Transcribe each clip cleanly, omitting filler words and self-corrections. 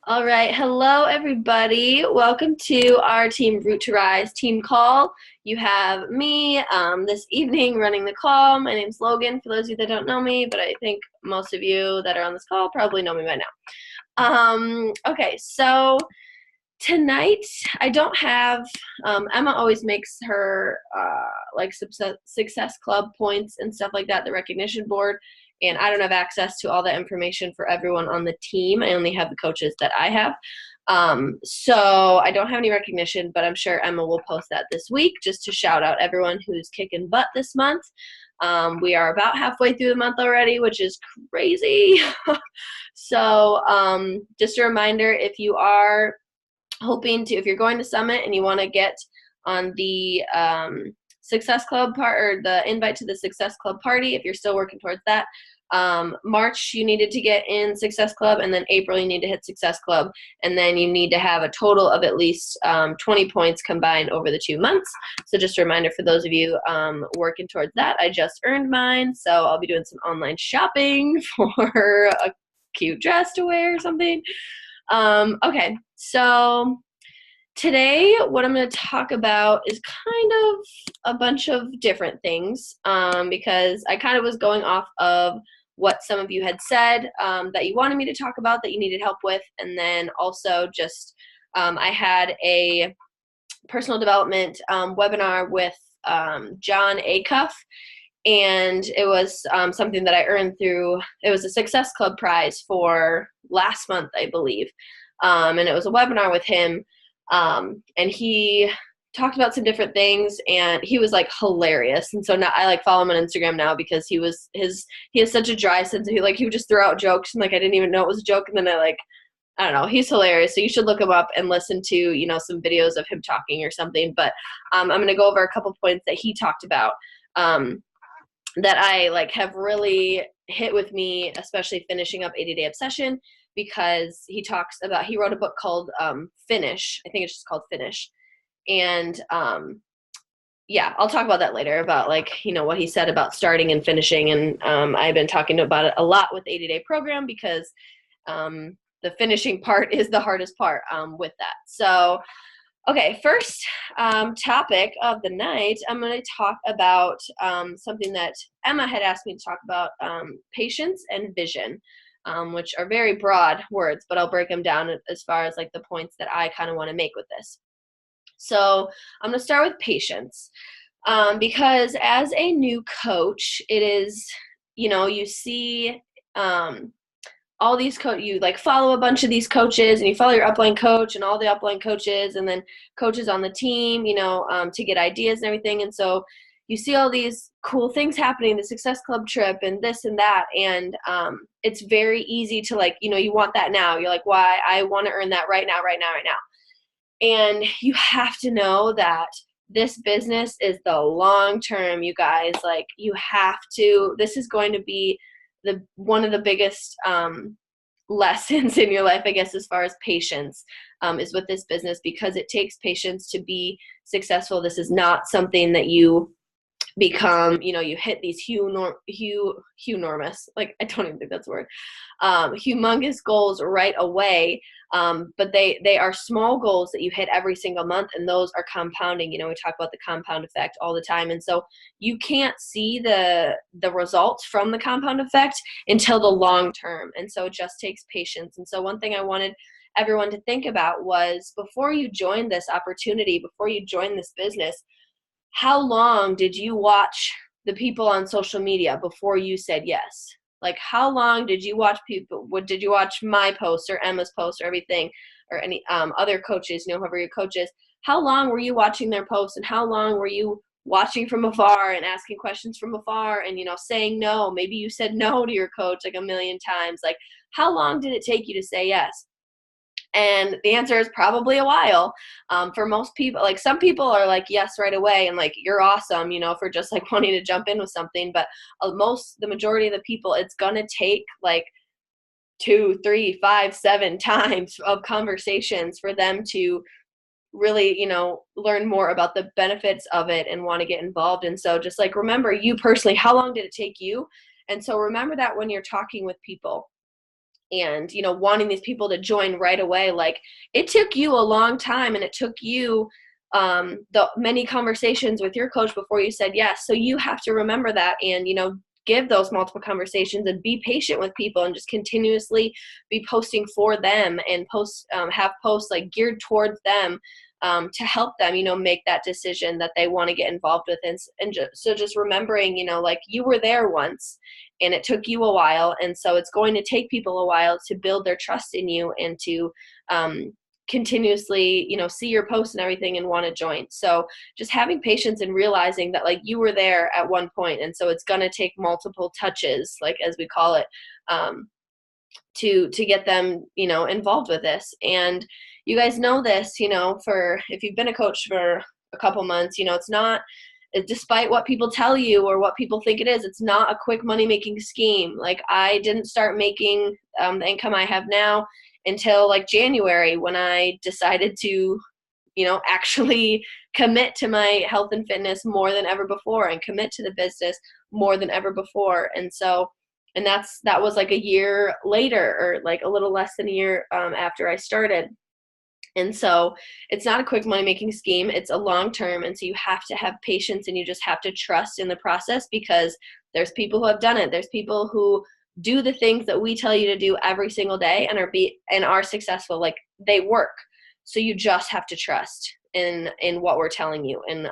All right. Hello, everybody. Welcome to our Team Root to Rise Team Call. You have me this evening running the call. My name's Logan, for those of you that don't know me, but I think most of you that are on this call probably know me by now. Okay, so tonight I don't have, Emma always makes her like success club points and stuff like that, the recognition board. And I don't have access to all that information for everyone on the team. I only have the coaches that I have. So I don't have any recognition, but I'm sure Emma will post that this week just to shout out everyone who's kicking butt this month. We are about halfway through the month already, which is crazy. So just a reminder, if you are if you're going to Summit and you want to get on the Success Club part, or the invite to the Success Club party, if you're still working towards that, March you needed to get in Success Club, and then April you need to hit Success Club, and then you need to have a total of at least 20 points combined over the 2 months. So just a reminder for those of you working towards that. I just earned mine, so I'll be doing some online shopping for a cute dress to wear or something. Okay, so today what I'm going to talk about is kind of a bunch of different things, because I kind of was going off of what some of you had said that you wanted me to talk about, that you needed help with, and then also just I had a personal development webinar with John Acuff, and it was something that I earned through, it was a Success Club prize for last month, I believe, and it was a webinar with him, and he talked about some different things, and he was like hilarious. And so now I like follow him on Instagram now, because he has such a dry sense of, he would just throw out jokes, and like I didn't even know it was a joke, and then I don't know, he's hilarious. So you should look him up and listen to, some videos of him talking or something. But I'm going to go over a couple points that he talked about that I have really hit with me, especially finishing up 80 Day Obsession, because he wrote a book called Finish. I think it's just called Finish. And yeah, I'll talk about that later, about what he said about starting and finishing. And I've been talking about it a lot with 80 Day Program, because the finishing part is the hardest part with that. So, okay, first topic of the night, I'm going to talk about something that Emma had asked me to talk about, patience and vision, which are very broad words, but I'll break them down as far as the points that I kind of want to make with this. So I'm going to start with patience, because as a new coach, it is, you see all these you follow a bunch of these coaches, and you follow your upline coach and all the upline coaches, and then coaches on the team, to get ideas and everything. And so you see all these cool things happening, the Success Club trip and this and that. And it's very easy to you want that now. You're like, why? I want to earn that right now, right now, right now. And you have to know that this business is the long term, you guys. You have to, this is going to be one of the biggest lessons in your life, I guess, as far as patience is with this business, because it takes patience to be successful. This is not something that you become, you hit these enormous, I don't even think that's a word, humongous goals right away. But they are small goals that you hit every single month, and those are compounding. We talk about the compound effect all the time. And so you can't see the results from the compound effect until the long term. And so it just takes patience. And so one thing I wanted everyone to think about was, before you join this opportunity, before you join this business, how long did you watch the people on social media before you said yes? How long did you watch people? Did you watch my posts or Emma's posts or everything, or any other coaches, whoever your coach is? How long were you watching their posts, and how long were you watching from afar and asking questions from afar and, saying no? Maybe you said no to your coach a million times. How long did it take you to say yes? And the answer is probably a while. For most people, some people are yes right away, and you're awesome, for just wanting to jump in with something. But the majority of the people, it's gonna take 2, 3, 5, 7 times of conversations for them to really, learn more about the benefits of it and want to get involved. And so just remember, you personally, how long did it take you? And so remember that when you're talking with people. and, wanting these people to join right away. Like, it took you a long time, and it took you the many conversations with your coach before you said yes. So you have to remember that, and, give those multiple conversations and be patient with people, and just continuously be posting for them, and have posts like geared towards them, to help them, make that decision that they want to get involved with. And just remembering, like, you were there once, and it took you a while. And so it's going to take people a while to build their trust in you, and to continuously, see your posts and everything and want to join. So just having patience and realizing that, like, you were there at one point, and so it's going to take multiple touches, like, as we call it, to get them, involved with this. And you guys know this, for if you've been a coach for a couple months, it's not, despite what people tell you or what people think it is, it's not a quick money-making scheme. Like, I didn't start making the income I have now until like January, when I decided to, actually commit to my health and fitness more than ever before, and commit to the business more than ever before. And so, and that was like a year later, or like a little less than a year after I started. And so it's not a quick money-making scheme. It's a long-term. And so you have to have patience, and you just have to trust in the process, because there's people who have done it. There's people who do the things that we tell you to do every single day and are successful. Like, they work. So you just have to trust in what we're telling you, and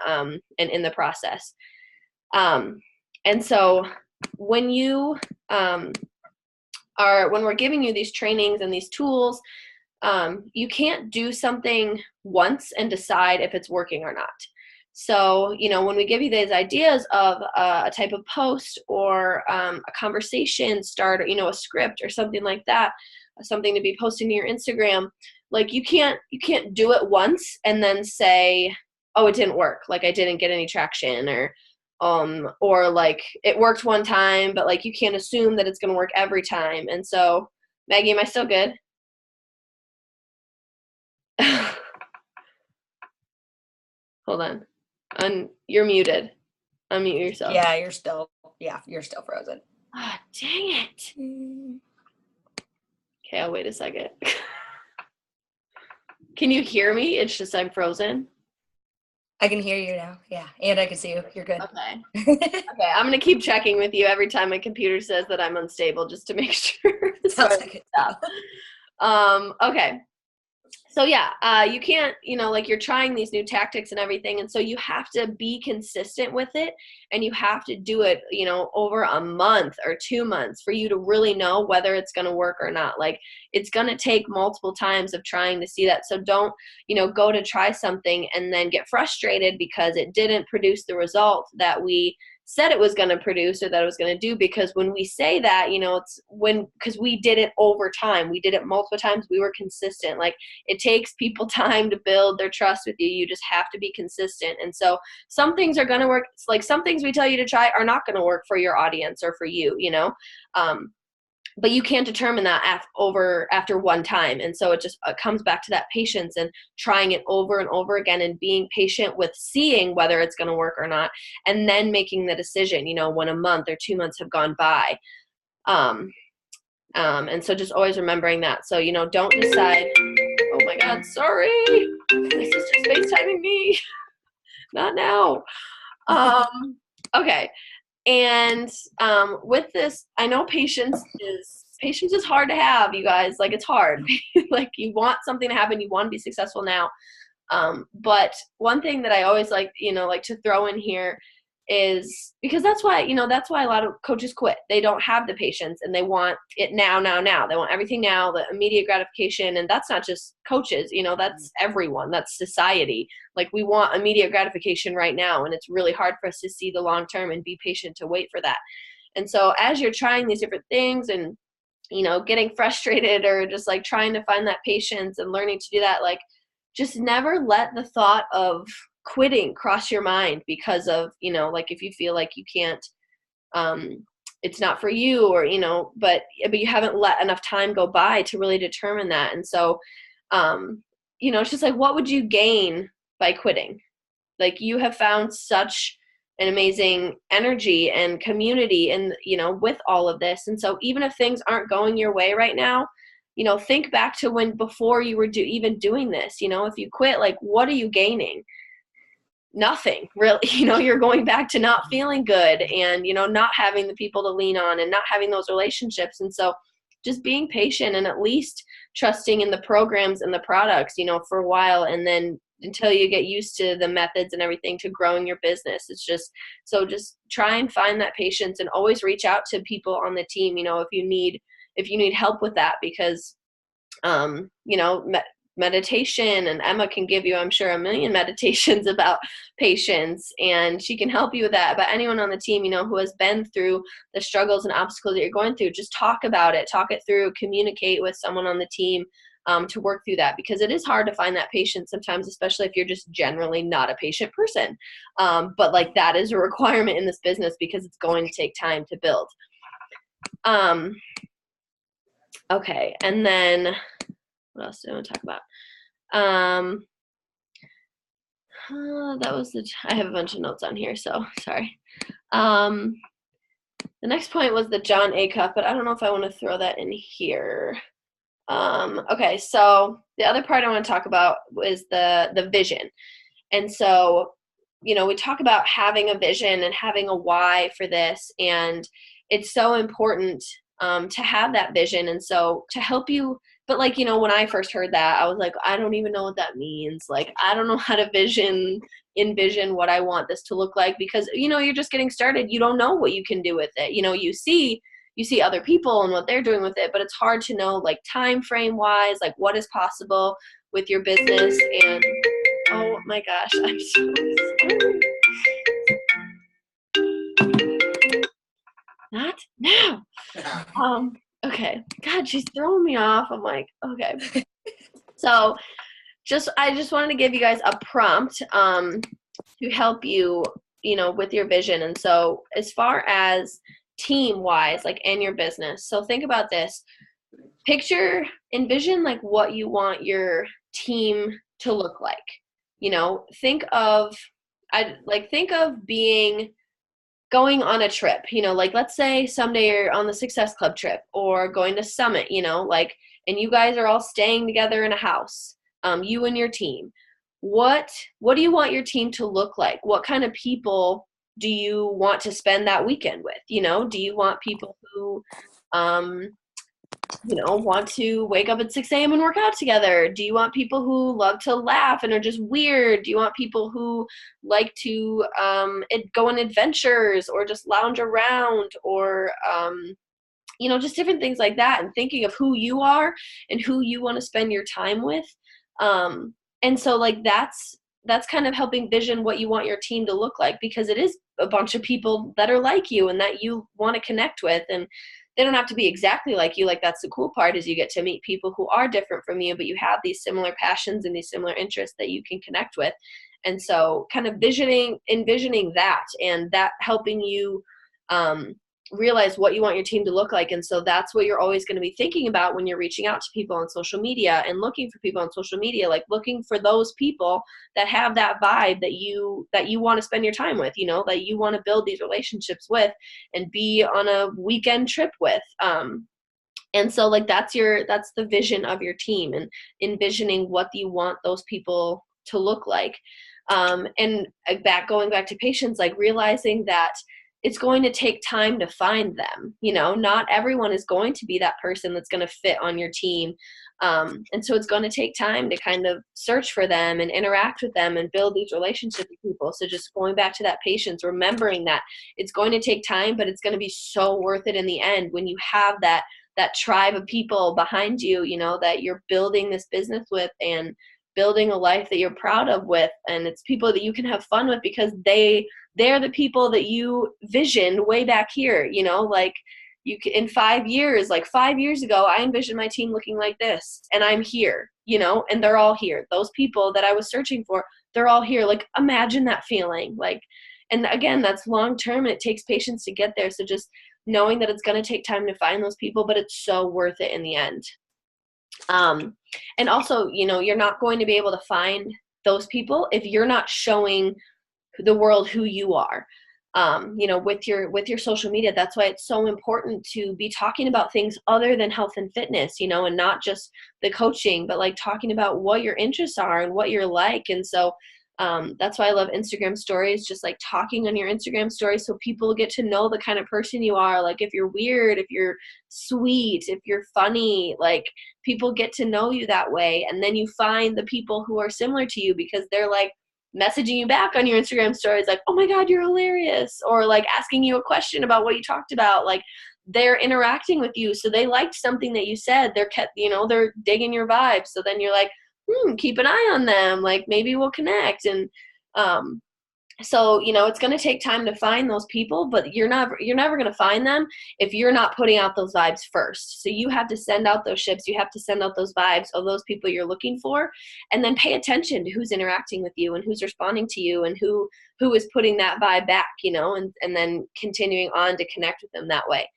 in the process. And so when when we're giving you these trainings and these tools, you can't do something once and decide if it's working or not. So, when we give you these ideas of a type of post, or a conversation starter, a script or something like that, something to be posting to your Instagram, like, you can't do it once and then say, oh, it didn't work. Like, I didn't get any traction, or like, it worked one time, but like, you can't assume that it's going to work every time. And so, Maggie, am I still good? Hold on. You're muted. Unmute yourself. Yeah, you're still frozen. Ah, oh, dang it. Okay, I'll wait a second. Can you hear me? It's just I'm frozen. I can hear you now. Yeah, and I can see you. You're good. Okay. Okay, I'm going to keep checking with you every time my computer says that I'm unstable, just to make sure. Sounds like it. Okay. So yeah, you can't, like, you're trying these new tactics and everything. And so you have to be consistent with it, and you have to do it, over a month or 2 months for you to really know whether it's going to work or not. Like, it's going to take multiple times of trying to see that. So don't, go to try something and then get frustrated because it didn't produce the result that we said it was going to produce, or that it was going to do. Because when we say that, because we did it over time, we did it multiple times, we were consistent. Like, it takes people time to build their trust with you. You just have to be consistent. And so some things are going to work. It's like, some things we tell you to try are not going to work for your audience or for you, but you can't determine that after one time. And so it just comes back to that patience, and trying it over and over again, and being patient with seeing whether it's going to work or not, and then making the decision, when a month or 2 months have gone by. And so just always remembering that. So, don't decide, oh my God, sorry, my sister's FaceTiming me. Not now. Okay. And with this, I know patience is hard to have, you guys. Like, it's hard. Like, you want something to happen, you want to be successful now. But one thing that I always like to throw in here is, because that's why a lot of coaches quit. They don't have the patience, and they want it now. They want everything now, the immediate gratification. And that's not just coaches, that's everyone, that's society. Like, we want immediate gratification right now, and it's really hard for us to see the long term and be patient to wait for that. And so as you're trying these different things, and getting frustrated, or just like trying to find that patience and learning to do that, like, just never let the thought of quitting cross your mind because of, like, if you feel like you can't, it's not for you, or, but you haven't let enough time go by to really determine that. And so, it's just like, what would you gain by quitting? Like, you have found such an amazing energy and community and, you know, with all of this. And so even if things aren't going your way right now, you know, think back to when before you were even doing this. You know, if you quit, like, what are you gaining? Nothing really. You know, you're going back to not feeling good and, you know, not having the people to lean on and not having those relationships. And so just being patient and at least trusting in the programs and the products, you know, for a while, and then until you get used to the methods and everything to growing your business. It's just, so just try and find that patience and always reach out to people on the team, you know, if you need help with that, because you know, meditation, and Emma can give you, I'm sure, a million meditations about patience, and she can help you with that. But anyone on the team, you know, who has been through the struggles and obstacles that you're going through, just talk about it, talk it through, communicate with someone on the team to work through that, because it is hard to find that patience sometimes, especially if you're just generally not a patient person. But like, that is a requirement in this business because it's going to take time to build. Okay, and then what else do I want to talk about? That was I have a bunch of notes on here, so sorry. The next point was the John Acuff, but I don't know if I want to throw that in here. Okay, so the other part I want to talk about is the vision. And so, you know, we talk about having a vision and having a why for this, and it's so important to have that vision. And so to help you, but like, you know, when I first heard that, I was like, I don't even know what that means. Like, I don't know how to envision what I want this to look like, because, you know, you're just getting started. You don't know what you can do with it. You know, you see other people and what they're doing with it, but it's hard to know, like, time frame wise, like, what is possible with your business. And oh my gosh, I'm so sorry. Not now. Okay. God, she's throwing me off. I'm like, okay. So I just wanted to give you guys a prompt to help you, you know, with your vision. And so as far as team wise, like in your business, so think about this. Envision like what you want your team to look like. You know, think of going on a trip, you know, like let's say someday you're on the Success Club trip or going to Summit, you know, like, and you guys are all staying together in a house, you and your team. What do you want your team to look like? What kind of people do you want to spend that weekend with? You know, do you want people who, you know, want to wake up at 6 a.m. and work out together? Do you want people who love to laugh and are just weird? Do you want people who like to go on adventures or just lounge around, or you know, just different things like that, and thinking of who you are and who you want to spend your time with. And so like that's kind of helping vision what you want your team to look like, because it is a bunch of people that are like you and that you want to connect with, and they don't have to be exactly like you. Like, that's the cool part, is you get to meet people who are different from you, but you have these similar passions and these similar interests that you can connect with. And so kind of envisioning that, and that helping you realize what you want your team to look like. And so that's what you're always going to be thinking about when you're reaching out to people on social media and looking for people on social media, like looking for those people that have that vibe that you want to spend your time with, you know, that you want to build these relationships with and be on a weekend trip with. And so like that's the vision of your team, and envisioning what you want those people to look like. And going back to patience, like realizing that it's going to take time to find them. You know, not everyone is going to be that person that's going to fit on your team. And so it's going to take time to kind of search for them and interact with them and build these relationships with people. So just going back to that patience, remembering that it's going to take time, but it's going to be so worth it in the end when you have that tribe of people behind you, you know, that you're building this business with and building a life that you're proud of with. And it's people that you can have fun with, because they're the people that you visioned way back here, you know, like in 5 years, like 5 years ago, I envisioned my team looking like this, and I'm here, you know, and they're all here. Those people that I was searching for, they're all here. Like, imagine that feeling. Like, and again, that's long term, and it takes patience to get there. So just knowing that it's going to take time to find those people, but it's so worth it in the end. And also, you know, you're not going to be able to find those people if you're not showing the world who you are. with your social media. That's why it's so important to be talking about things other than health and fitness, and not just the coaching, but like talking about what your interests are and what you're like. And so that's why I love Instagram stories, just like talking on your Instagram stories so people get to know the kind of person you are. Like if you're weird, if you're sweet, if you're funny, like people get to know you that way. And then you find the people who are similar to you because they're like messaging you back on your Instagram stories like, oh my God, you're hilarious. Or like asking you a question about what you talked about. Like they're interacting with you. So they liked something that you said. They're digging your vibe. So then you're like, keep an eye on them. Like maybe we'll connect. And so it's going to take time to find those people, but you're never going to find them if you're not putting out those vibes first. So you have to send out those ships. You have to send out those vibes of those people you're looking for, and then pay attention to who's interacting with you and who's responding to you and who is putting that vibe back, and then continuing on to connect with them that way.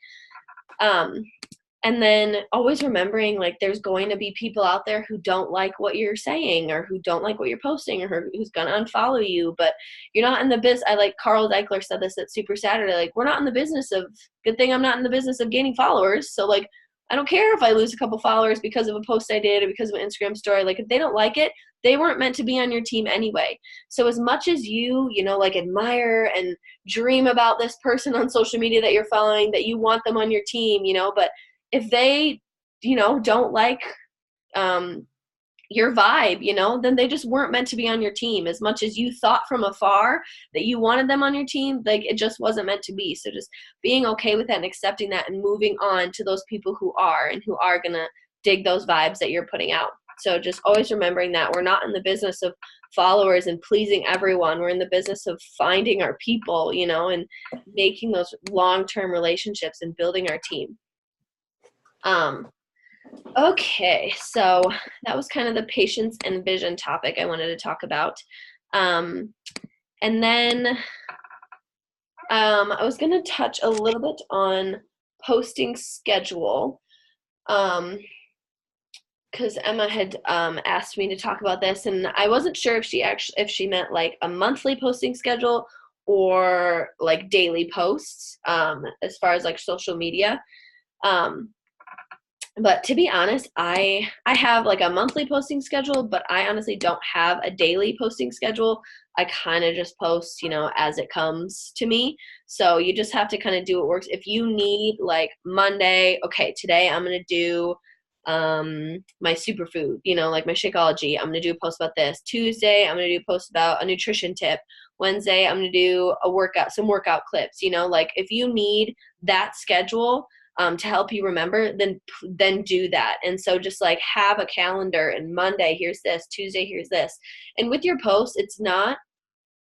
And then always remembering, like, there's going to be people out there who don't like what you're saying or who don't like what you're posting or who's going to unfollow you. But you're not in the business. I like Carl Deichler said this at Super Saturday. Like, we're not in the business of, good thing I'm not in the business of gaining followers. So, like, I don't care if I lose a couple followers because of a post I did or because of an Instagram story. Like, if they don't like it, they weren't meant to be on your team anyway. So as much as you like admire and dream about this person on social media that you're following, that you want them on your team, but if they, don't like your vibe, then they just weren't meant to be on your team. As much as you thought from afar that you wanted them on your team, like it just wasn't meant to be. So just being okay with that and accepting that and moving on to those people who are going to dig those vibes that you're putting out. So just always remembering that we're not in the business of followers and pleasing everyone. We're in the business of finding our people, and making those long-term relationships and building our team. Okay, so that was kind of the patience and vision topic I wanted to talk about. And then I was going to touch a little bit on posting schedule, because Emma had asked me to talk about this, and I wasn't sure if she meant like a monthly posting schedule or like daily posts, as far as like social media. But to be honest, I have like a monthly posting schedule, but I honestly don't have a daily posting schedule. I kind of just post, as it comes to me. So you just have to kind of do what works. If you need like Monday, okay, today I'm going to do my superfood, like my Shakeology. I'm going to do a post about this. Tuesday, I'm going to do a post about a nutrition tip. Wednesday, I'm going to do some workout clips, like if you need that schedule, to help you remember, then do that. And so just like have a calendar, and Monday, here's this, Tuesday, here's this. And with your posts, it's not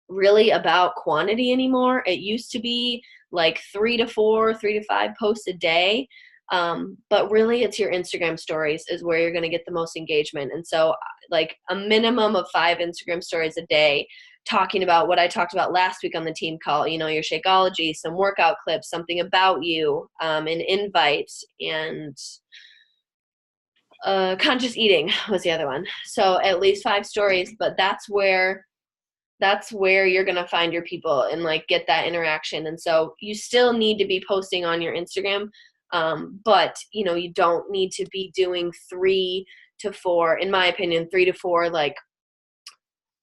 really about quantity anymore. It used to be like 3 to 5 posts a day. But really it's your Instagram stories is where you're going to get the most engagement. And so like a minimum of 5 Instagram stories a day, talking about what I talked about last week on the team call, your Shakeology, some workout clips, something about you, an invite, and conscious eating was the other one. So at least 5 stories, but that's where you're going to find your people and like get that interaction. And so you still need to be posting on your Instagram. But you don't need to be doing 3 to 4, in my opinion, 3 to 4, like,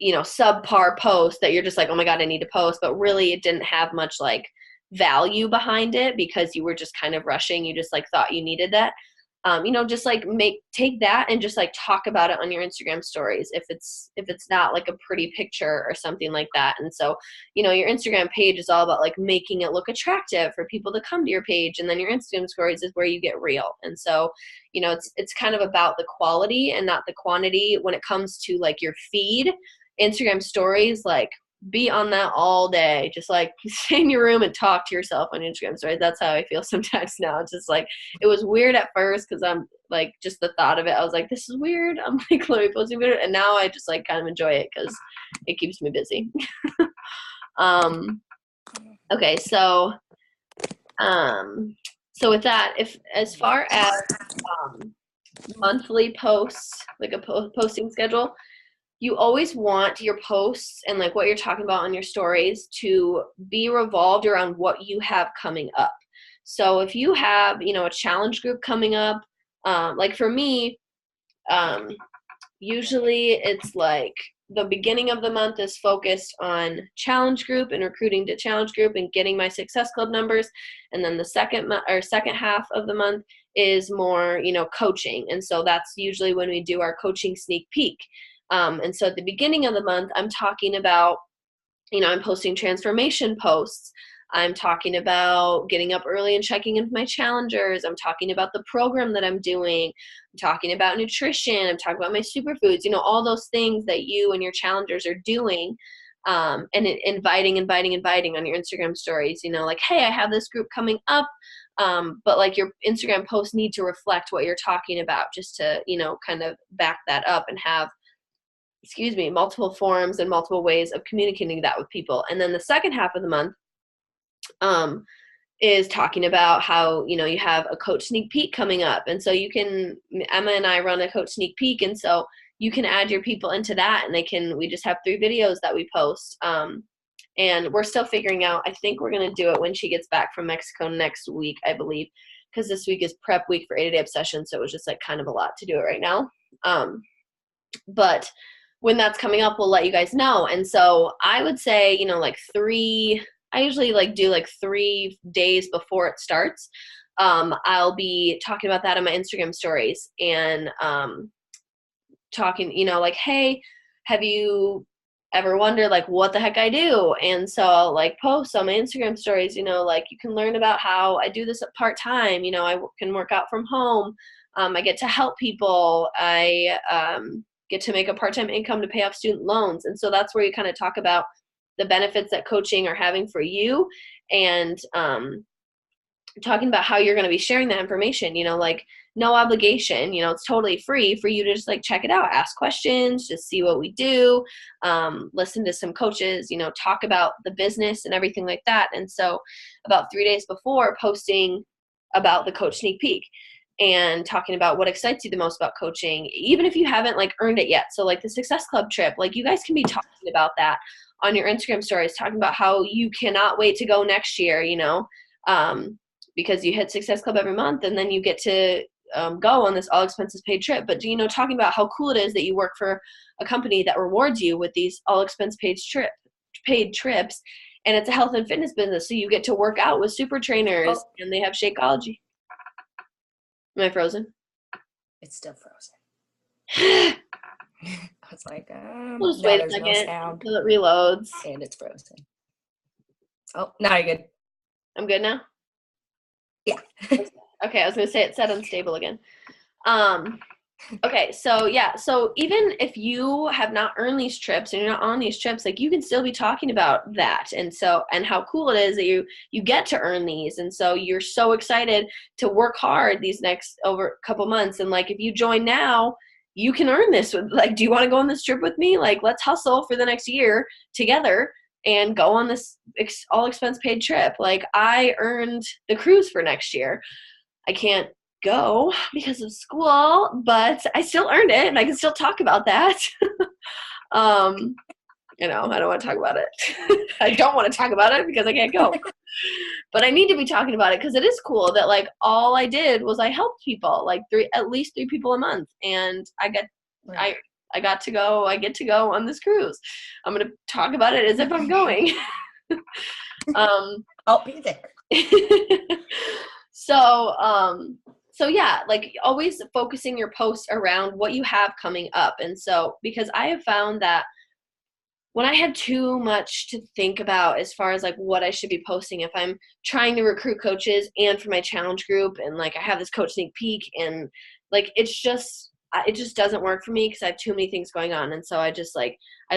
subpar posts that you're just like, oh my God, I need to post. But really it didn't have much like value behind it because you were just kind of rushing. You just like thought you needed that. Just like take that and just like talk about it on your Instagram stories if it's not like a pretty picture or something like that. And so, your Instagram page is all about like making it look attractive for people to come to your page, and then your Instagram stories is where you get real. And so, it's kind of about the quality and not the quantity when it comes to like your feed. Instagram stories, like, be on that all day. Just like stay in your room and talk to yourself on Instagram stories. That's how I feel sometimes now. It's just like, it was weird at first because I'm like, just the thought of it, I was like, this is weird. I'm like, let me post a video. And now I just like kind of enjoy it because it keeps me busy. Okay, so with that, as far as monthly posts, like a posting schedule, you always want your posts and like what you're talking about on your stories to be revolved around what you have coming up. So if you have, you know, a challenge group coming up, like for me, usually it's like the beginning of the month is focused on challenge group and recruiting to challenge group and getting my Success Club numbers. And then the second half of the month is more, you know, coaching. And so that's usually when we do our coaching sneak peek. And so at the beginning of the month, I'm talking about, you know, I'm posting transformation posts. I'm talking about getting up early and checking in with my challengers. I'm talking about the program that I'm doing. I'm talking about nutrition. I'm talking about my superfoods, you know, all those things that you and your challengers are doing. And inviting on your Instagram stories, you know, like, hey, I have this group coming up. But like your Instagram posts need to reflect what you're talking about just to, you know, kind of back that up and have, multiple forms and multiple ways of communicating that with people. And then the second half of the month, is talking about how, you know, you have a coach sneak peek coming up. And so Emma and I run a coach sneak peek. And so you can add your people into that and we just have 3 videos that we post. And we're still figuring out, I think we're going to do it when she gets back from Mexico next week, I believe, because this week is prep week for 80-day obsession. So it was just like kind of a lot to do it right now. But when that's coming up, we'll let you guys know. And so I would say, you know, like I usually like do like 3 days before it starts. I'll be talking about that on my Instagram stories and talking, you know, like, hey, have you ever wondered like what the heck I do? And so I'll like post on my Instagram stories, you know, like you can learn about how I do this part-time. You know, I can work out from home. I get to help people. I get to make a part-time income to pay off student loans. And so that's where you kind of talk about the benefits that coaching are having for you and talking about how you're going to be sharing that information, you know, like no obligation, you know, it's totally free for you to just like check it out, ask questions, just see what we do, listen to some coaches, you know, talk about the business and everything like that. And so about 3 days before, posting about the coach sneak peek and talking about what excites you the most about coaching, even if you haven't like earned it yet. So like the Success Club trip, like you guys can be talking about that on your Instagram stories, talking about how you cannot wait to go next year, you know, because you hit Success Club every month and then you get to go on this all expenses paid trip. But, you know, talking about how cool it is that you work for a company that rewards you with these all expense paid trips. And it's a health and fitness business. So you get to work out with super trainers and they have Shakeology. Am I frozen? It's still frozen. I was like, we'll just wait a second until it reloads. And it's frozen. Oh, now you're good. I'm good now? Yeah. Okay, I was going to say it said unstable again. Okay, so yeah, so even if you have not earned these trips and you're not on these trips, like you can still be talking about that and how cool it is that you get to earn these. And so you're so excited to work hard these next over couple months. And like if you join now, you can earn this with like, do you want to go on this trip with me? Like, let's hustle for the next year together and go on this all expense paid trip. Like I earned the cruise for next year. I can't go because of school, but I still earned it and I can still talk about that. You know, I don't want to talk about it. I don't want to talk about it because I can't go. But I need to be talking about it because it is cool that like all I did was I helped people, like at least 3 people a month, and I get to go on this cruise. I'm gonna talk about it as if I'm going. I'll be there. So yeah, like always focusing your posts around what you have coming up. And so, because I have found that when I have too much to think about as far as like what I should be posting, if I'm trying to recruit coaches and for my challenge group and like I have this coach sneak peek and like it just doesn't work for me because I have too many things going on. And so I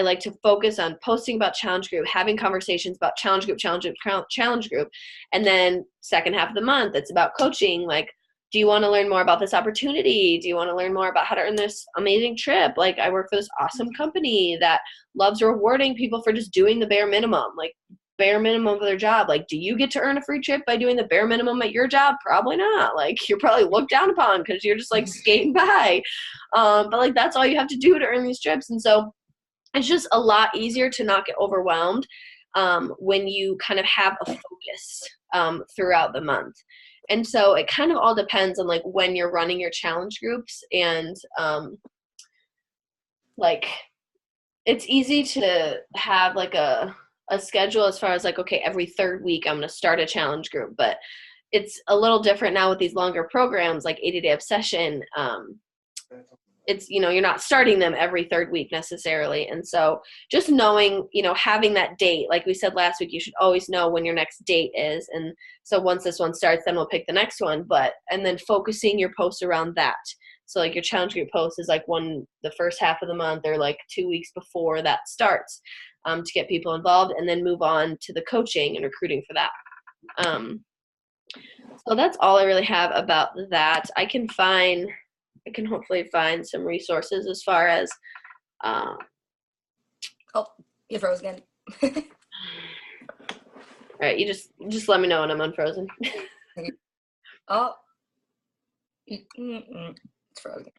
like to focus on posting about challenge group, having conversations about challenge group. And then second half of the month, it's about coaching. Like, do you want to learn more about this opportunity? Do you want to learn more about how to earn this amazing trip? Like I work for this awesome company that loves rewarding people for just doing the bare minimum, like bare minimum of their job. Like, do you get to earn a free trip by doing the bare minimum at your job? Probably not. Like you're probably looked down upon because you're just like skating by. But like, that's all you have to do to earn these trips. And so it's just a lot easier to not get overwhelmed when you kind of have a focus throughout the month. And so it kind of all depends on like when you're running your challenge groups, and like it's easy to have like a schedule as far as like, okay, every third week I'm going to start a challenge group, but it's a little different now with these longer programs like 80-day obsession. It's, you're not starting them every third week necessarily. And so just knowing, having that date, like we said last week, you should always know when your next date is. And so once this one starts, then we'll pick the next one, and then focusing your posts around that. So like your challenge group post is like the first half of the month or like 2 weeks before that starts, to get people involved, and then move on to the coaching and recruiting for that. So that's all I really have about that. I can hopefully find some resources as far as oh, you froze again. All right, you just let me know when I'm unfrozen. Oh, it's frozen.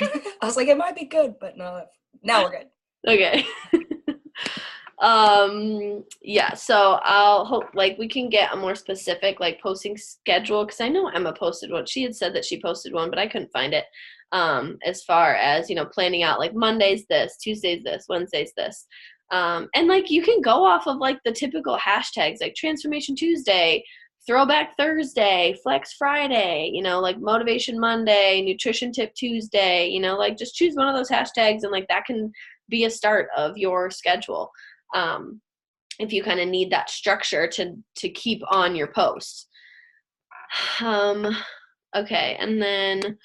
I was like, it might be good, but no, now we're good. Okay. Yeah, so I'll hope like we can get a more specific like posting schedule, because I know Emma posted one. She had said that she posted one, but I couldn't find it. As far as, planning out like Mondays this, Tuesdays this, Wednesdays this. And like you can go off of like the typical hashtags like Transformation Tuesday, Throwback Thursday, Flex Friday, like Motivation Monday, Nutrition Tip Tuesday, like just choose one of those hashtags, and like that can be a start of your schedule. If you kind of need that structure to keep on your posts. Okay, and then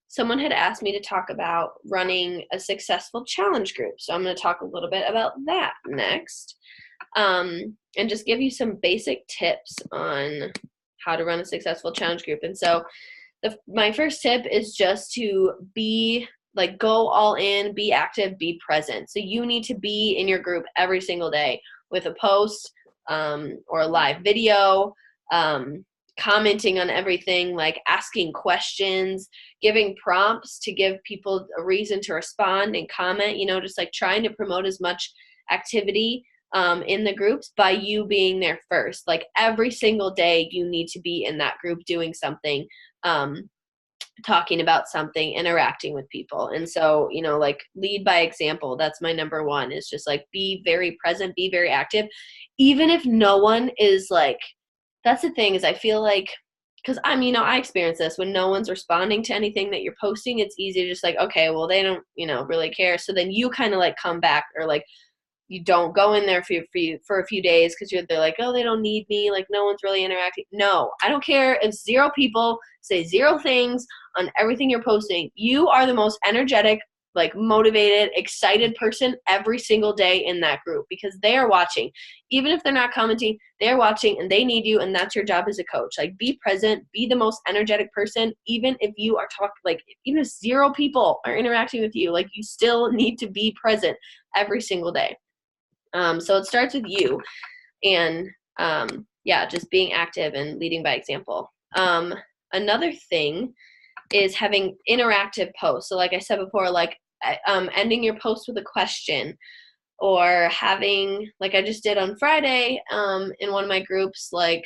someone had asked me to talk about running a successful challenge group. So I'm going to talk a little bit about that next, and just give you some basic tips on how to run a successful challenge group. And so my first tip is just to go all in, be active, be present. So you need to be in your group every single day with a post or a live video, commenting on everything, like asking questions, giving prompts to give people a reason to respond and comment, just like trying to promote as much activity in the groups by you being there first. Like every single day you need to be in that group doing something, talking about something, interacting with people. And so, like lead by example. That's my number one, is just like be very present, be very active. Even if no one is like, that's the thing, is I feel like, because I experience this when no one's responding to anything that you're posting, it's easy to just like, okay, well, they don't, really care. So then you kind of like come back, or like you don't go in there for a few days because they're like, oh, they don't need me, like no one's really interacting. No, I don't care if 0 people say 0 things on everything you're posting. You are the most energetic, like motivated, excited person every single day in that group, because they are watching. Even if they're not commenting, they're watching and they need you, and that's your job as a coach. Like be present, be the most energetic person, even if you are even if 0 people are interacting with you, like you still need to be present every single day. So it starts with you, and just being active and leading by example. Another thing is having interactive posts. So like I said before, like ending your post with a question, or having, like I just did on Friday in one of my groups, like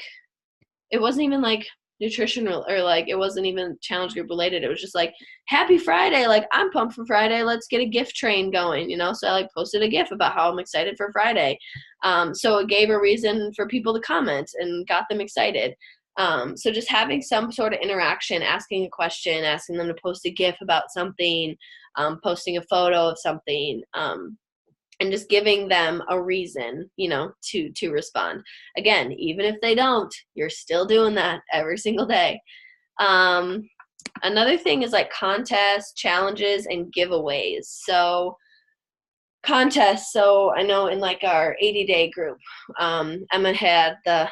it wasn't even like nutritional, or like it wasn't even challenge group related. It was just like, happy Friday, like I'm pumped for Friday, let's get a gift train going, so I like posted a gif about how I'm excited for Friday. So it gave a reason for people to comment and got them excited. So just having some sort of interaction, asking a question, asking them to post a gif about something, posting a photo of something, and just giving them a reason, to respond. Again, even if they don't, you're still doing that every single day. Another thing is like contests, challenges, and giveaways. So contests. So I know in like our 80-day group, Emma had the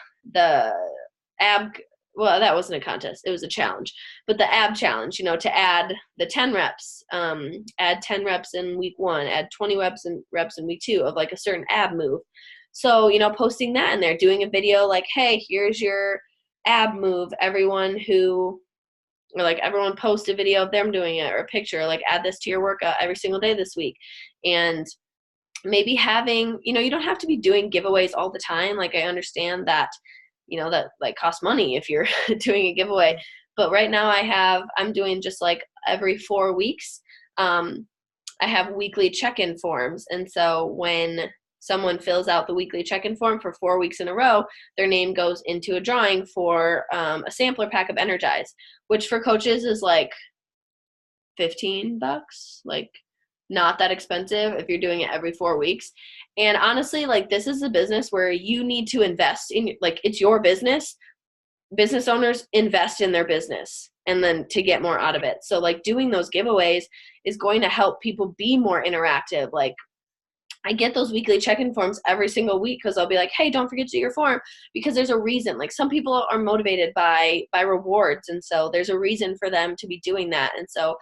ab. Well, that wasn't a contest. It was a challenge. But the ab challenge, to add the 10 reps, add 10 reps in week 1, add 20 reps in week 2 of like a certain ab move. So, posting that in there, doing a video like, hey, here's your ab move. Everyone post a video of them doing it, or a picture, like add this to your workout every single day this week. And maybe having, you don't have to be doing giveaways all the time. Like I understand that, that like costs money if you're doing a giveaway. But right now I'm doing just like every 4 weeks. I have weekly check-in forms. And so when someone fills out the weekly check-in form for 4 weeks in a row, their name goes into a drawing for a sampler pack of Energize, which for coaches is like $15, like not that expensive if you're doing it every 4 weeks. And honestly, like this is a business where you need to invest in, like it's your business. Business owners invest in their business and then to get more out of it. So like doing those giveaways is going to help people be more interactive. Like I get those weekly check-in forms every single week because I'll be like, hey, don't forget to do your form, because there's a reason. Like some people are motivated by rewards, and so there's a reason for them to be doing that. And so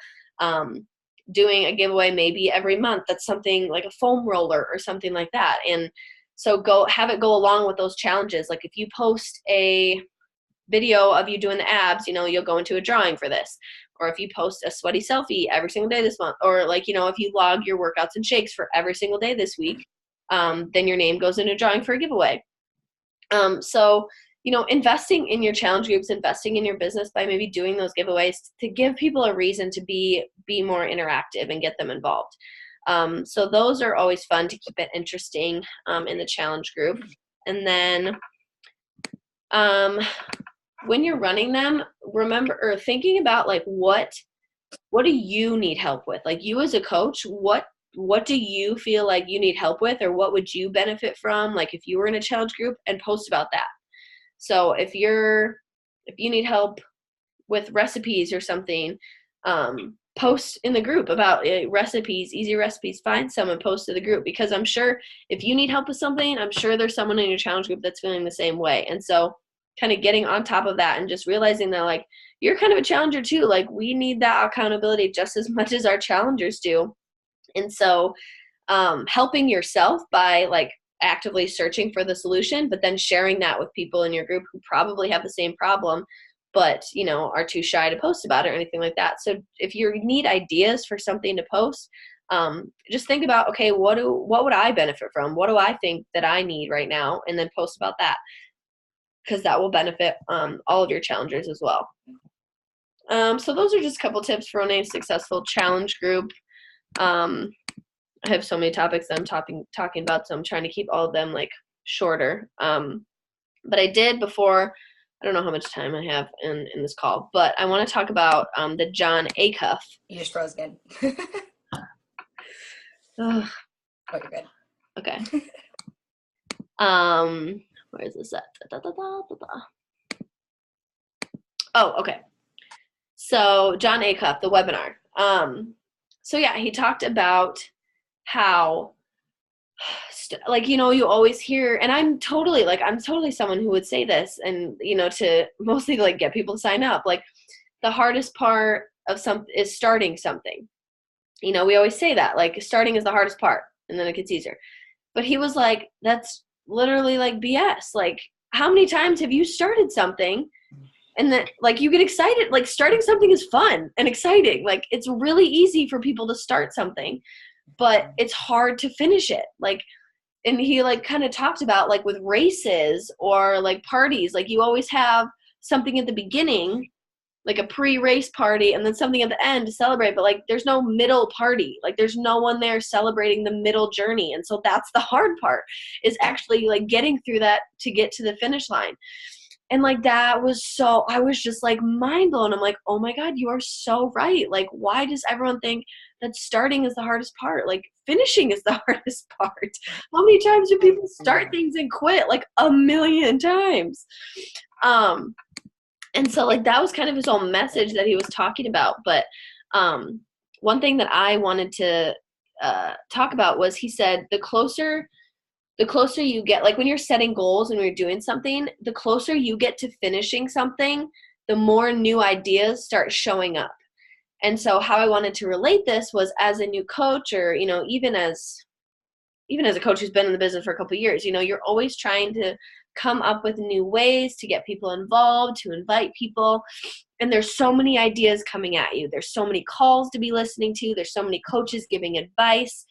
doing a giveaway maybe every month, that's something like a foam roller or something like that. And so have it go along with those challenges. Like if you post a video of you doing the abs, you'll go into a drawing for this. Or if you post a sweaty selfie every single day this month, or like, if you log your workouts and shakes for every single day this week, then your name goes in a drawing for a giveaway. So, investing in your challenge groups, investing in your business by maybe doing those giveaways to give people a reason to be more interactive and get them involved. So those are always fun to keep it interesting in the challenge group. And then when you're running them, remember or thinking about like what do you need help with? Like you as a coach, what do you feel like you need help with, or what would you benefit from? Like if you were in a challenge group, and post about that. So if you need help with recipes or something, post in the group about recipes, easy recipes, find some and post to the group, because I'm sure if you need help with something, I'm sure there's someone in your challenge group that's feeling the same way. And so kind of getting on top of that and just realizing that like you're kind of a challenger too. Like we need that accountability just as much as our challengers do. And so helping yourself by like actively searching for the solution, but then sharing that with people in your group who probably have the same problem, but are too shy to post about it or anything like that. So if you need ideas for something to post, just think about, okay, what would I benefit from? What do I think that I need right now? And then post about that, because that will benefit all of your challengers as well. So those are just a couple tips for running a successful challenge group. I have so many topics that I'm talking about, so I'm trying to keep all of them like shorter. But I did before, I don't know how much time I have in this call, but I want to talk about the John Acuff. You just froze again. Oh, you're good. Okay. Where is this at? Oh, okay. So John Acuff, the webinar. So yeah, he talked about how like, you always hear, and I'm totally someone who would say this, and, to mostly like get people to sign up. Like the hardest part of is starting something. We always say that, like starting is the hardest part and then it gets easier. But he was like, that's literally like BS. Like how many times have you started something and then like you get excited? Like starting something is fun and exciting. Like it's really easy for people to start something, but it's hard to finish it. Like, and he like kind of talked about like with races or like parties, like you always have something at the beginning, like a pre-race party, and then something at the end to celebrate, but like there's no middle party. Like there's no one there celebrating the middle journey. And so that's the hard part, is actually like getting through that to get to the finish line. And like that was I was just like mind blown. I'm like, oh my God, you are so right. Like why does everyone think that starting is the hardest part? Like finishing is the hardest part. How many times do people start things and quit? Like a million times. And so like that was kind of his whole message that he was talking about. But one thing that I wanted to talk about was, he said the closer you get, like when you're setting goals and you're doing something, the closer you get to finishing something, the more new ideas start showing up. And so how I wanted to relate this was, as a new coach, or, even as a coach who's been in the business for a couple of years, you're always trying to come up with new ways to get people involved, to invite people. And there's so many ideas coming at you. There's so many calls to be listening to. There's so many coaches giving advice.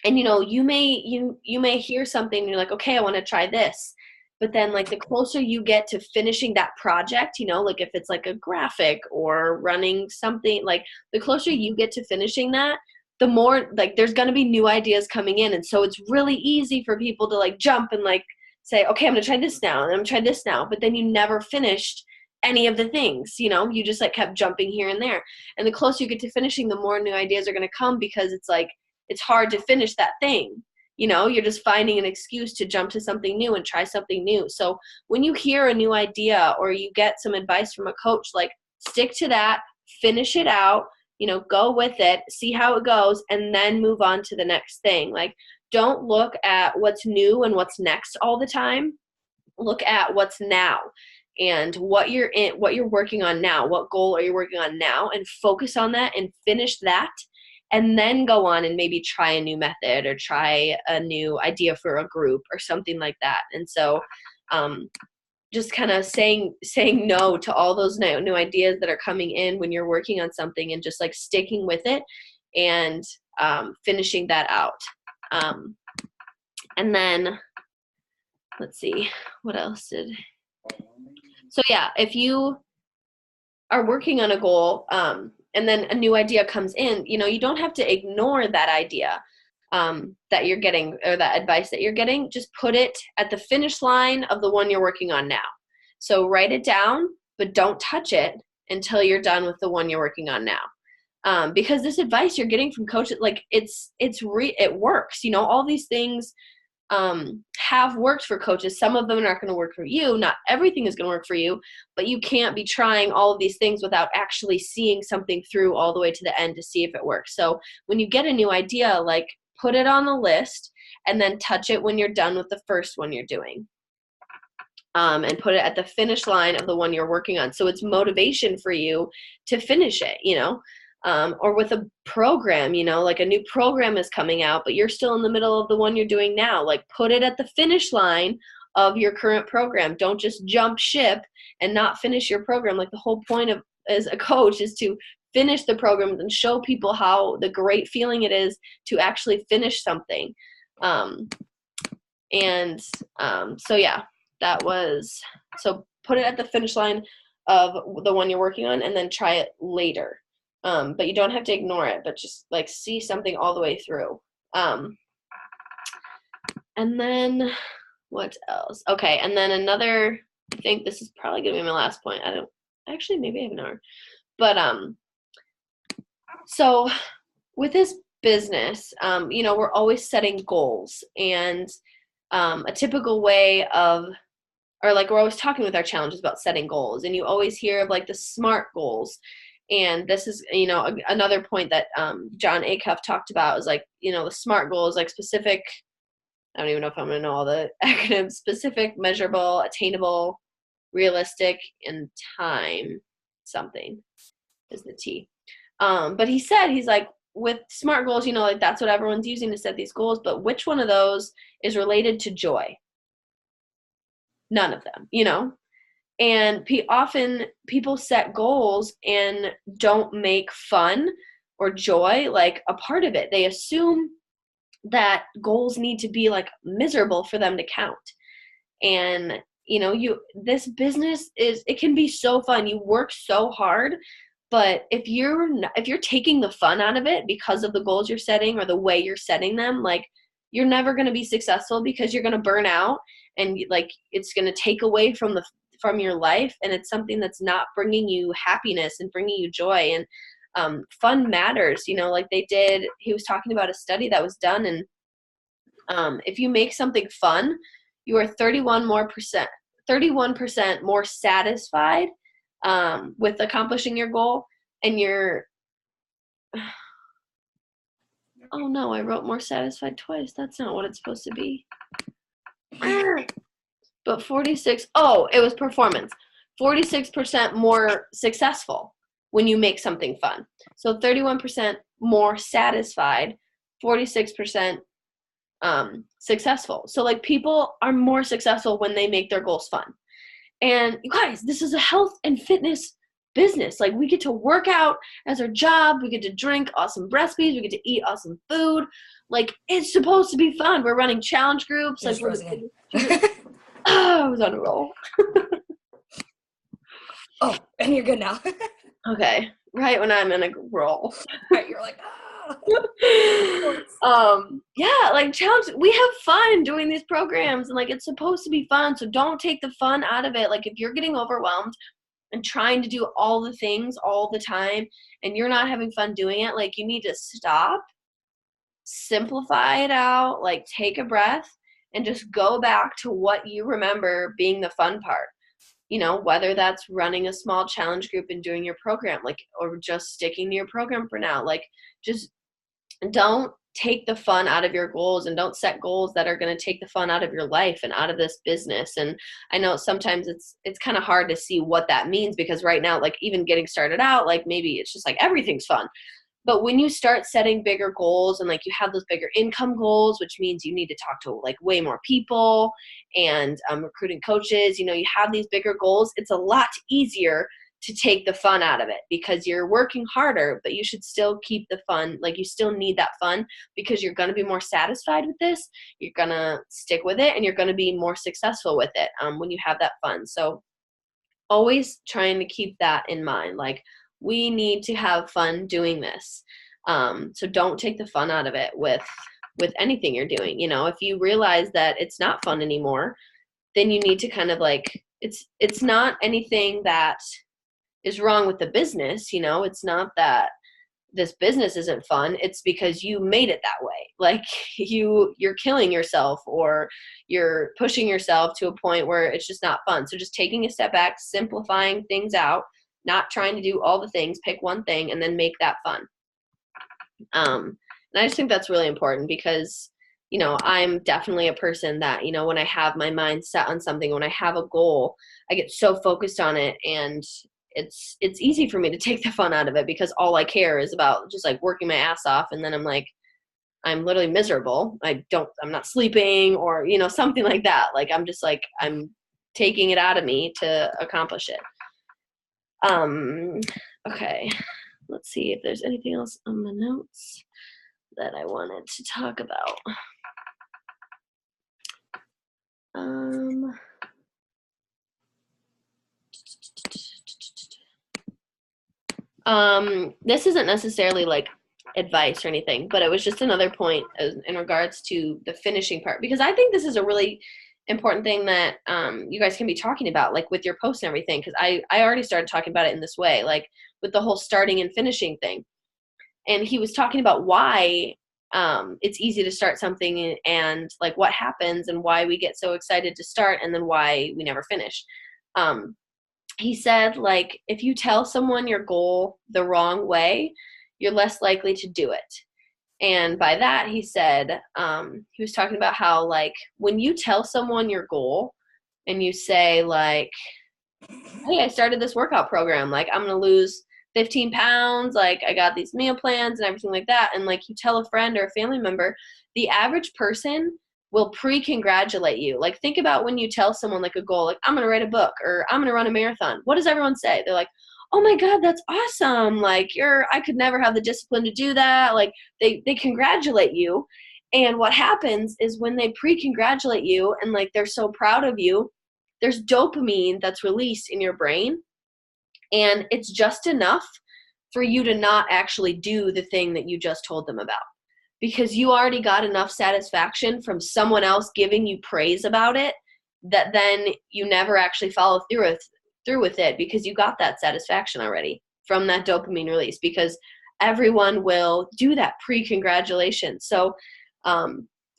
And you may hear something and you're like, okay, I want to try this. But then like the closer you get to finishing that project, like if it's like a graphic or running something, like the closer you get to finishing that, the more like there's going to be new ideas coming in. And so it's really easy for people to like jump and like say, okay, I'm going to try this now and I'm going to try this now. But then you never finished any of the things, you just like kept jumping here and there. And the closer you get to finishing, the more new ideas are going to come, because it's like, it's hard to finish that thing. You're just finding an excuse to jump to something new and try something new. So when you hear a new idea or you get some advice from a coach, like stick to that, finish it out, go with it, see how it goes, and then move on to the next thing. Like, don't look at what's new and what's next all the time. Look at what's now and what you're working on now. What goal are you working on now? And focus on that and finish that. And then go on and maybe try a new method or try a new idea for a group or something like that. And so just kind of saying no to all those new ideas that are coming in when you're working on something, and just like sticking with it and finishing that out. And then let's see, what else did. So yeah, if you are working on a goal, and then a new idea comes in, you don't have to ignore that idea that you're getting, or that advice that you're getting. Just put it at the finish line of the one you're working on now. So write it down, but don't touch it until you're done with the one you're working on now. Because this advice you're getting from coaches, like it works. All these things have worked for coaches. Some of them are not going to work for you. Not everything is going to work for you, but you can't be trying all of these things without actually seeing something through all the way to the end to see if it works. So when you get a new idea, like put it on the list and then touch it when you're done with the first one you're doing. And put it at the finish line of the one you're working on. So it's motivation for you to finish it, or with a program, like a new program is coming out, but you're still in the middle of the one you're doing now. Like put it at the finish line of your current program. Don't just jump ship and not finish your program. Like the whole point of as a coach is to finish the program and show people how the great feeling it is to actually finish something. So yeah, so put it at the finish line of the one you're working on and then try it later. But you don't have to ignore it, but just like see something all the way through. And then what else? Okay. And then another, I think this is probably going to be my last point. Maybe I have an hour, but, so with this business, we're always setting goals, and, a typical way of, or like we're always talking with our challenges about setting goals, and you always hear of like the SMART goals. And this is, another point that John Acuff talked about is like, the SMART goal is like specific. I don't even know if I'm going to know all the acronyms. Specific, measurable, attainable, realistic, and time something is the T. But he's like, with SMART goals, like that's what everyone's using to set these goals. But which one of those is related to joy? None of them, And often people set goals and don't make fun or joy like a part of it. They assume that goals need to be like miserable for them to count. And this business it can be so fun. You work so hard, but if you're taking the fun out of it because of the goals you're setting or the way you're setting them, like you're never going to be successful, because you're going to burn out, and like it's going to take away from your life, and it's something that's not bringing you happiness and bringing you joy. And fun matters, like he was talking about a study that was done, and if you make something fun, you are 31% more satisfied with accomplishing your goal. And you're oh no, I wrote more satisfied twice. That's not what it's supposed to be. But 46, it was performance. 46% more successful when you make something fun. So 31% more satisfied, 46% successful. So like people are more successful when they make their goals fun. And you guys, this is a health and fitness business. Like we get to work out as our job. We get to drink awesome recipes. We get to eat awesome food. Like it's supposed to be fun. We're running challenge groups. You're Like just we're frozen in. I was on a roll. Oh, and you're good now. Okay. Right when I'm in a roll. Right, you're like, yeah, like challenge. We have fun doing these programs, and like it's supposed to be fun. So don't take the fun out of it. Like if you're getting overwhelmed and trying to do all the things all the time, and you're not having fun doing it, like you need to stop, simplify it out, like take a breath, and just go back to what you remember being the fun part. You know, whether that's running a small challenge group and doing your program, like, or just sticking to your program for now. Like, just don't take the fun out of your goals, and don't set goals that are going to take the fun out of your life and out of this business. And I know sometimes it's kind of hard to see what that means, because right now, like even getting started out, like maybe it's just like everything's fun. But when you start setting bigger goals and like you have those bigger income goals, which means you need to talk to like way more people and recruiting coaches, you know, you have these bigger goals, it's a lot easier to take the fun out of it, because you're working harder, but you should still keep the fun. Like you still need that fun, because you're going to be more satisfied with this. You're going to stick with it, and you're going to be more successful with it when you have that fun. So always trying to keep that in mind. Like we need to have fun doing this. So don't take the fun out of it with anything you're doing. You know, if you realize that it's not fun anymore, then you need to kind of like, it's not anything that is wrong with the business. You know, it's not that this business isn't fun. It's because you made it that way. Like you're killing yourself, or you're pushing yourself to a point where it's just not fun. So just taking a step back, simplifying things out, not trying to do all the things, pick one thing and then make that fun. And I just think that's really important, because, you know, I'm definitely a person that, you know, when I have my mind set on something, when I have a goal, I get so focused on it, and it's easy for me to take the fun out of it, because all I care is about just like working my ass off. And then I'm literally miserable. I'm not sleeping, or, you know, something like that. Like, I'm just like, I'm taking it out of me to accomplish it. Okay. Let's see if there's anything else on the notes that I wanted to talk about. This isn't necessarily like advice or anything, but it was just another point in regards to the finishing part, because I think this is a really important thing that you guys can be talking about, like with your posts and everything, because I already started talking about it in this way, like with the whole starting and finishing thing. And he was talking about why it's easy to start something, and like what happens and why we get so excited to start, and then why we never finish. He said, like, if you tell someone your goal the wrong way, you're less likely to do it. And by that, he said, he was talking about how, like, when you tell someone your goal and you say, like, hey, I started this workout program, like, I'm going to lose 15 pounds, like, I got these meal plans and everything like that. And, like, you tell a friend or a family member, the average person will pre-congratulate you. Like, think about when you tell someone like a goal, like, I'm going to write a book, or I'm going to run a marathon. What does everyone say? They're like, oh my God, that's awesome. Like, I could never have the discipline to do that. Like, they congratulate you. And what happens is when they pre-congratulate you and like they're so proud of you, there's dopamine that's released in your brain. And it's just enough for you to not actually do the thing that you just told them about, because you already got enough satisfaction from someone else giving you praise about it, that then you never actually follow through with it, because you got that satisfaction already from that dopamine release, because everyone will do that pre-congratulations. So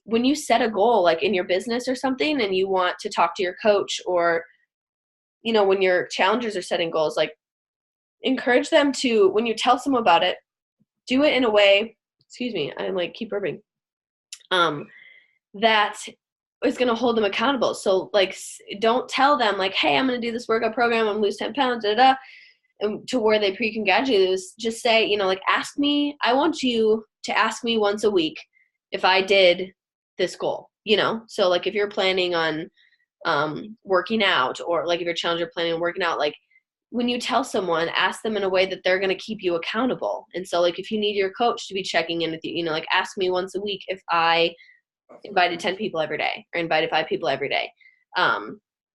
when you set a goal, like in your business or something, and you want to talk to your coach, or, you know, when your challengers are setting goals, like, encourage them to, when you tell someone about it, do it in a way, excuse me, I like keep burping, that is going to hold them accountable. So like, don't tell them like, hey, I'm going to do this workout program, I'm going to lose 10 pounds, and to where they pre-congratulate you. Just say, you know, like, I want you to ask me once a week if I did this goal, you know? So like, if you're planning on working out, or like if your challenger planning on working out, like, when you tell someone, ask them in a way that they're going to keep you accountable. And so like, if you need your coach to be checking in with you, like ask me once a week if I invited 10 people every day or invited 5 people every day.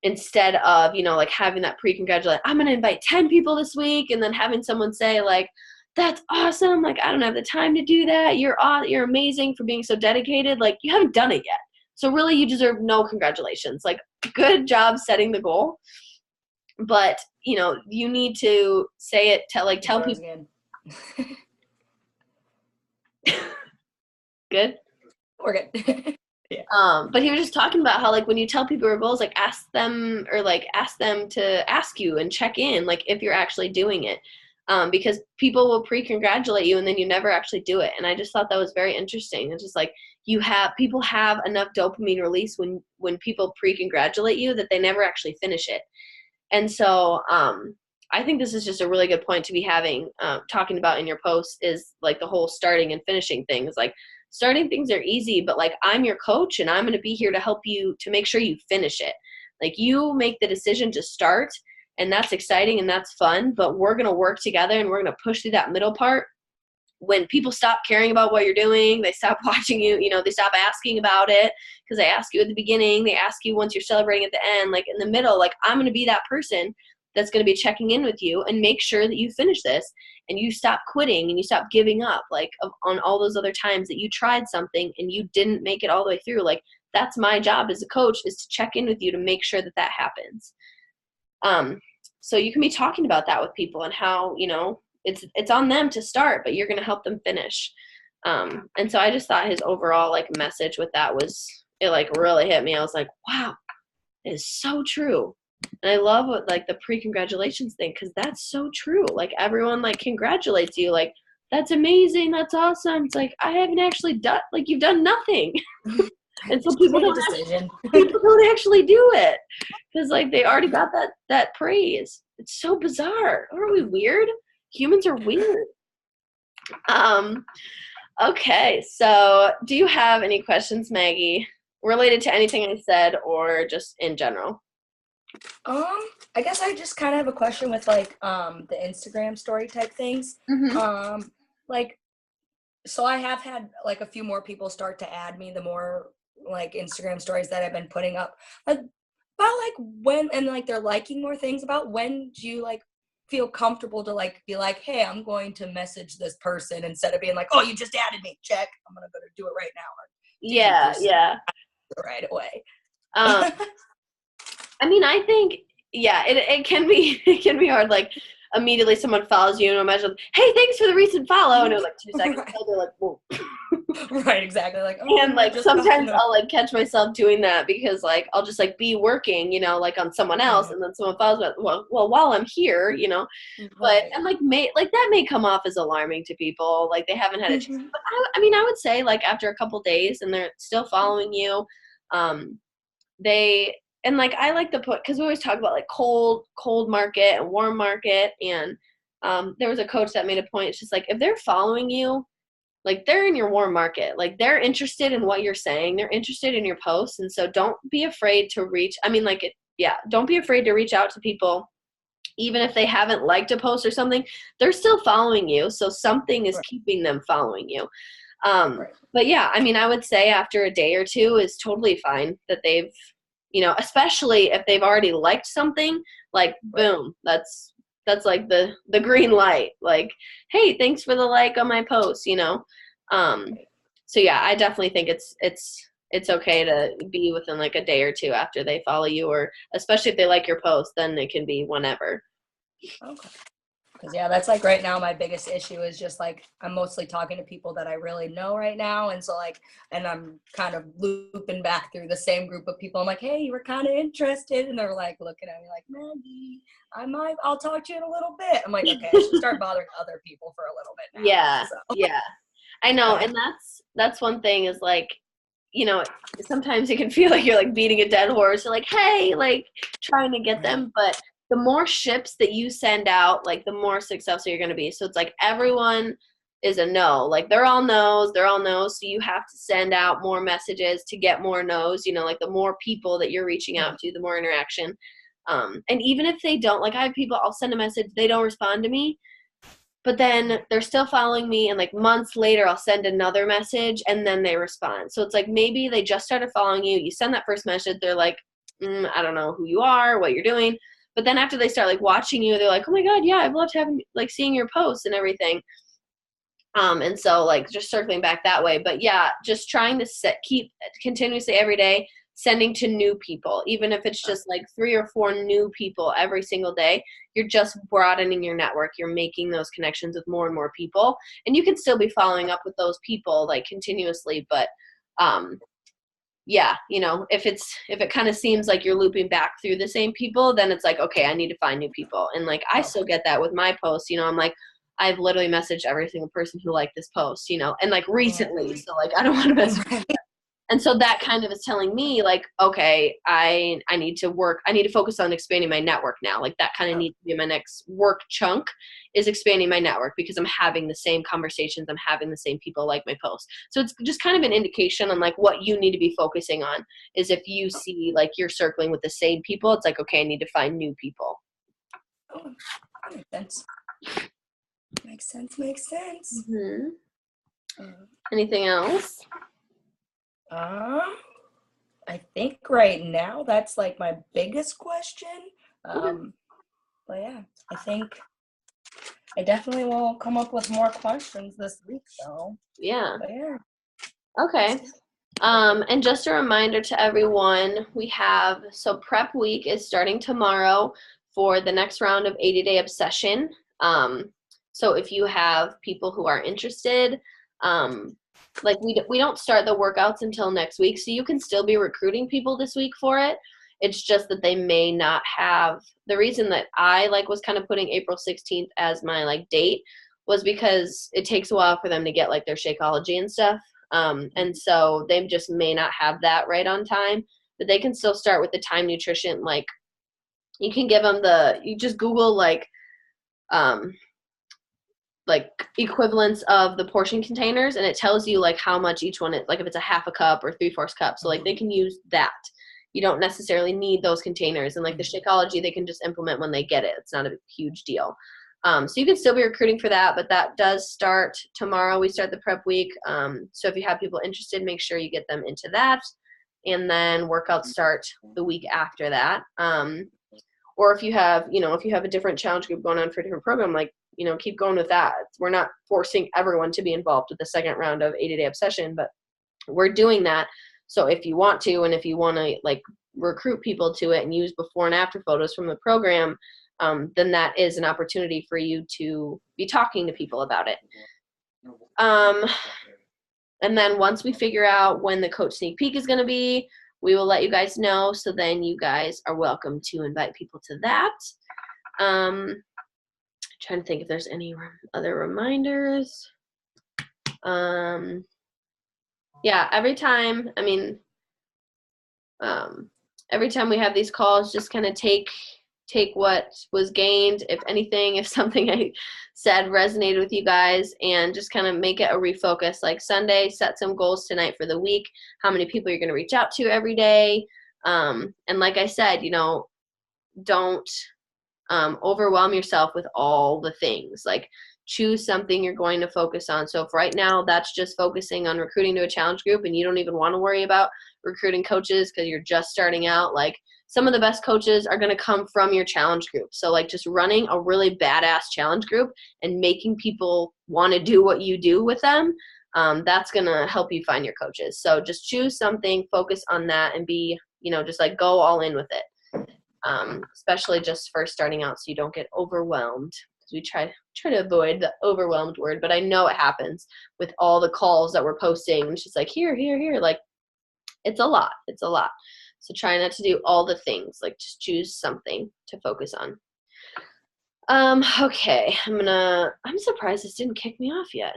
Instead of, like having that pre-congratulate, I'm going to invite 10 people this week. And then having someone say like, that's awesome. Like, I don't have the time to do that. You're amazing for being so dedicated. Like, you haven't done it yet. So really you deserve no congratulations. Like, good job setting the goal. But, you need to say it to like tell people. Good? We're good. Yeah. But he was just talking about how like when you tell people your goals, like ask them to ask you and check in, like if you're actually doing it. Because people will pre-congratulate you and then you never actually do it. And I just thought that was very interesting. It's just like people have enough dopamine release when people pre-congratulate you that they never actually finish it. And so I think this is just a really good point to be having, talking about in your post is like the whole starting and finishing things. Like starting things are easy, but like I'm your coach and I'm going to be here to help you to make sure you finish it. Like you make the decision to start and that's exciting and that's fun, but we're going to work together and we're going to push through that middle part. When people stop caring about what you're doing, they stop watching you, they stop asking about it because they ask you at the beginning, they ask you once you're celebrating at the end, like in the middle, like I'm going to be that person that's going to be checking in with you and make sure that you finish this and you stop quitting and you stop giving up like on all those other times that you tried something and you didn't make it all the way through. Like that's my job as a coach is to check in with you to make sure that that happens. So you can be talking about that with people and how, it's on them to start, but you're going to help them finish. And so I just thought his overall like message with that it like really hit me. I was like, wow, it is so true. And I love what like the pre-congratulations thing, because that's so true. Like everyone like congratulates you, like that's amazing, that's awesome. It's like I haven't actually done, like you've done nothing. And so people don't actually do it because like they already got that praise. It's so bizarre. Aren't we weird? Humans are weird. Okay, so do you have any questions, Maggie, related to anything I said or just in general? I guess I just kind of have a question with like the Instagram story type things. Mm-hmm. Like, so I have had like a few more people start to add me the more like Instagram stories that I've been putting up. Like, about like when, and like they're liking more things, about when do you like feel comfortable to like be like, hey, I'm going to message this person instead of being like, oh, you just added me, check, I'm gonna go to do it right now. Yeah. Right away. I mean, I think, yeah, it can be hard. Like immediately someone follows you and imagine, hey, thanks for the recent follow. And it was like 2 seconds. Right. They're like, whoa. Right, exactly. Like, oh, and like sometimes I'll like catch myself doing that because like I'll just like be working, like on someone else, and then someone follows me. Well, while I'm here, Right. But and like that may come off as alarming to people, like they haven't had a chance. But I mean, I would say like after a couple days and they're still following you, they. And, like, I like to put – because we always talk about, like, cold market and warm market. And there was a coach that made a point. It's just, like, if they're following you, like, they're in your warm market. Like, they're interested in what you're saying. They're interested in your posts. And so don't be afraid to reach – I mean, like, don't be afraid to reach out to people. Even if they haven't liked a post or something, they're still following you. So something is keeping them following you. But, yeah, I mean, I would say after a day or two is totally fine that they've – especially if they've already liked something, like, boom, that's like the green light. Like, hey, thanks for the like on my post, So, yeah, I definitely think it's okay to be within, like, a day or two after they follow you, or especially if they like your post, then it can be whenever. Okay. Because, yeah, that's, like, right now my biggest issue is just, like, I'm mostly talking to people that I really know right now. And so, like, and I'm kind of looping back through the same group of people. I'm like, hey, you were kind of interested. And they're, like, looking at me like, Maggie, I'll talk to you in a little bit. I'm like, okay, I should start bothering other people for a little bit now. Yeah, so. Yeah. I know, and that's one thing is, like, sometimes it can feel like you're, like, beating a dead horse. You're like, hey, like, trying to get them. But the more ships that you send out, like, the more successful you're going to be. So it's like everyone is a no. Like, they're all no's. So you have to send out more messages to get more no's. Like, the more people that you're reaching out to, the more interaction. And even if they don't, like I have people, I'll send a message, they don't respond to me, but then they're still following me, and like months later I'll send another message and then they respond. So it's like maybe they just started following you, you send that first message, they're like, I don't know who you are, what you're doing. But then after they start like watching you, they're like, oh my God, yeah, I've loved having like seeing your posts and everything. And so like just circling back that way. But yeah, just trying to keep continuously every day sending to new people, even if it's just like 3 or 4 new people every single day. You're just broadening your network. You're making those connections with more and more people, and you can still be following up with those people like continuously. But yeah, you know, if it kind of seems like you're looping back through the same people, then it's like, okay, I need to find new people. And like I still get that with my posts. You know, I'm like, I've literally messaged every single person who liked this post, you know, and like recently. So like I don't want to message. And so that kind of is telling me like, okay, I need to focus on expanding my network now. Like that kind of needs to be my next work chunk, is expanding my network, because I'm having the same conversations. I'm having the same people like my posts. So it's just kind of an indication on like what you need to be focusing on, is if you see like you're circling with the same people, it's like, okay, I need to find new people. Oh, that makes sense. Makes sense. Mm-hmm. Anything else? I think right now that's like my biggest question. But yeah, I think I definitely will come up with more questions this week, though. Yeah. But yeah. Okay. And just a reminder to everyone, so prep week is starting tomorrow for the next round of 80-day obsession. So if you have people who are interested, like we don't start the workouts until next week, so you can still be recruiting people this week for it. It's just that they may not have. The reason that I like was kind of putting April 16th as my like date was because it takes a while for them to get like their Shakeology and stuff. And so they just may not have that right on time, but they can still start with the time nutrition. Like you can give them you just Google like equivalents of the portion containers, and it tells you like how much each one is, like if it's a half a cup or 3/4 cup. So like they can use that. You don't necessarily need those containers, and like the Shakeology they can just implement when they get it. It's not a huge deal. So you can still be recruiting for that, but that does start tomorrow. We start the prep week. So if you have people interested, make sure you get them into that, and then workouts start the week after that. Or if you have a different challenge group going on for a different program, like, you know, keep going with that. We're not forcing everyone to be involved with the second round of 80-day obsession, but we're doing that. So if you want to, and if you want to like recruit people to it and use before and after photos from the program, then that is an opportunity for you to be talking to people about it. And then once we figure out when the coach sneak peek is going to be, we will let you guys know. So then you guys are welcome to invite people to that. Trying to think if there's any other reminders. Yeah, every time we have these calls, just kind of take what was gained, if anything, if something I said resonated with you guys, and just kind of make it a refocus. Like Sunday, set some goals tonight for the week, how many people you're going to reach out to every day. And like I said, you know, don't overwhelm yourself with all the things. Like choose something you're going to focus on. So if right now that's just focusing on recruiting to a challenge group, and you don't even want to worry about recruiting coaches because you're just starting out, like some of the best coaches are going to come from your challenge group. So like just running a really badass challenge group and making people want to do what you do with them, that's going to help you find your coaches. So just choose something, focus on that, and be, you know, just like go all in with it. Especially just first starting out, so you don't get overwhelmed. We try to avoid the overwhelmed word, but I know it happens with all the calls that we're posting. It's just like here, like it's a lot. So try not to do all the things. Like just choose something to focus on. Okay, I'm surprised this didn't kick me off yet.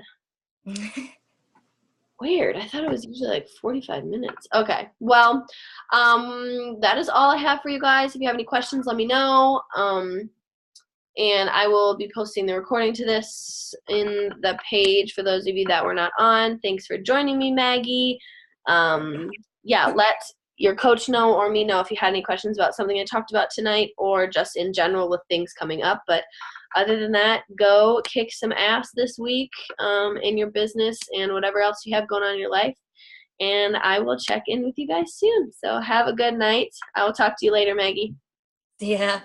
Weird. I thought it was usually like 45 minutes. Okay. Well, that is all I have for you guys. If you have any questions, let me know. And I will be posting the recording to this in the page for those of you that were not on. Thanks for joining me, Maggie. Yeah, let your coach know or me know if you had any questions about something I talked about tonight or just in general with things coming up. But other than that, go kick some ass this week in your business and whatever else you have going on in your life. And I will check in with you guys soon. So have a good night. I will talk to you later, Maggie. Yeah.